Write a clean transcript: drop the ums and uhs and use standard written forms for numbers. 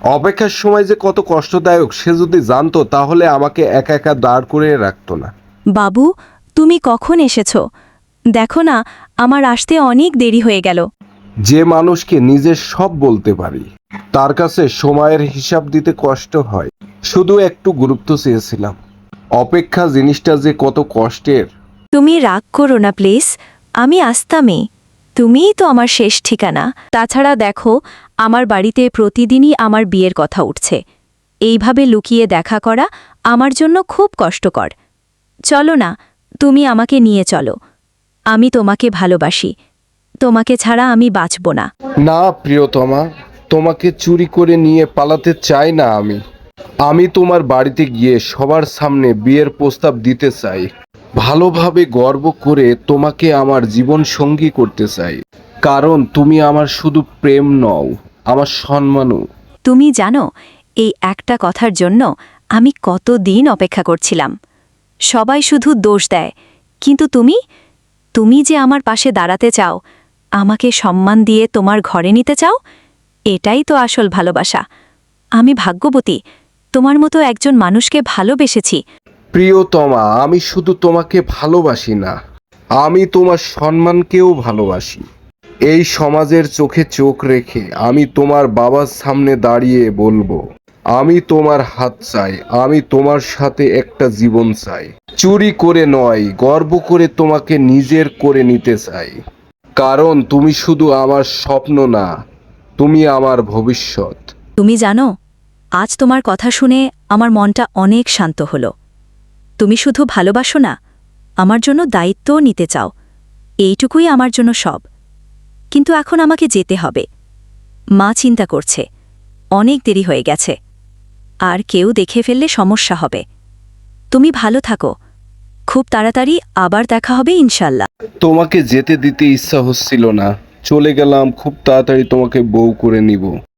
অপেক্ষার সময় যে কত কষ্টদায়ক সে যদি জানতো তাহলে আমাকে একা একা দাঁড় করিয়ে রাখতো না। বাবু, তুমি কখন এসেছো? দেখো না, আমার আসতে অনেক দেরি হয়ে গেল। যে মানুষকে নিজের সব বলতে পারি তার কাছে সময়ের হিসাব দিতে কষ্ট হয়। শুধু একটু গুরুত্ব চেয়েছিলাম। অপেক্ষা জিনিসটা যে কত কষ্টের। তুমি রাগ করো না প্লিজ, আমি আসতামই। তুমিই তো আমার শেষ ঠিকানা। তাছাড়া দেখো, আমার বাড়িতে প্রতিদিনই আমার বিয়ের কথা উঠছে। এইভাবে লুকিয়ে দেখা করা আমার জন্য খুব কষ্টকর। চলো না, তুমি আমাকে নিয়ে চলো। আমি তোমাকে ভালোবাসি। তোমাকে ছাড়া আমি বাঁচব না। না প্রিয়তমা, তোমাকে চুরি করে নিয়ে পালাতে চাই না আমি। আমি তোমার বাড়িতে গিয়ে সবার সামনে বিয়ের প্রস্তাব দিতে চাই। ভালোভাবে গর্ব করে তোমাকে আমার জীবন সঙ্গী করতে চাই। কারণ তুমি আমার শুধু প্রেম নও, আমার সম্মানও। তুমি জানো, এই একটা কথার জন্য আমি কতদিন অপেক্ষা করছিলাম। সবাই শুধু দোষ দেয়, কিন্তু তুমি যে আমার পাশে দাঁড়াতে চাও, আমাকে সম্মান দিয়ে তোমার ঘরে নিতে চাও, এটাই তো আসল ভালোবাসা। আমি ভাগ্যবতী, তোমার মতো একজন মানুষকে ভালোবেসেছি। প্রিয়তমা, আমি শুধু তোমাকে ভালোবাসি না, আমি তোমার সম্মানকেও ভালোবাসি। এই সমাজের চোখে চোখ রেখে আমি তোমার বাবার সামনে দাঁড়িয়ে বলবো, আমি তোমার হাত চাই, আমি তোমার সাথে একটা জীবন চাই। চুরি করে নয়, গর্ব করে তোমাকে নিজের করে নিতে চাই। কারণ তুমি শুধু আমার স্বপ্ন না, তুমি আমার ভবিষ্যৎ। তুমি জানো, আজ তোমার কথা শুনে আমার মনটা অনেক শান্ত হলো। তুমি শুধু ভালোবাসো না, আমার জন্য দায়িত্বও নিতে চাও। এইটুকুই আমার জন্য সব। কিন্তু এখন আমাকে যেতে হবে। মা চিন্তা করছে, অনেক দেরি হয়ে গেছে। আর কেউ দেখে ফেললে সমস্যা হবে। তুমি ভালো থাকো। খুব তাড়াতাড়ি আবার দেখা হবে ইনশাল্লাহ। তোমাকে যেতে দিতে ইচ্ছা হচ্ছিল না, চলে গেলাম, খুব তাড়াতাড়ি তোমাকে বউ করে নিব।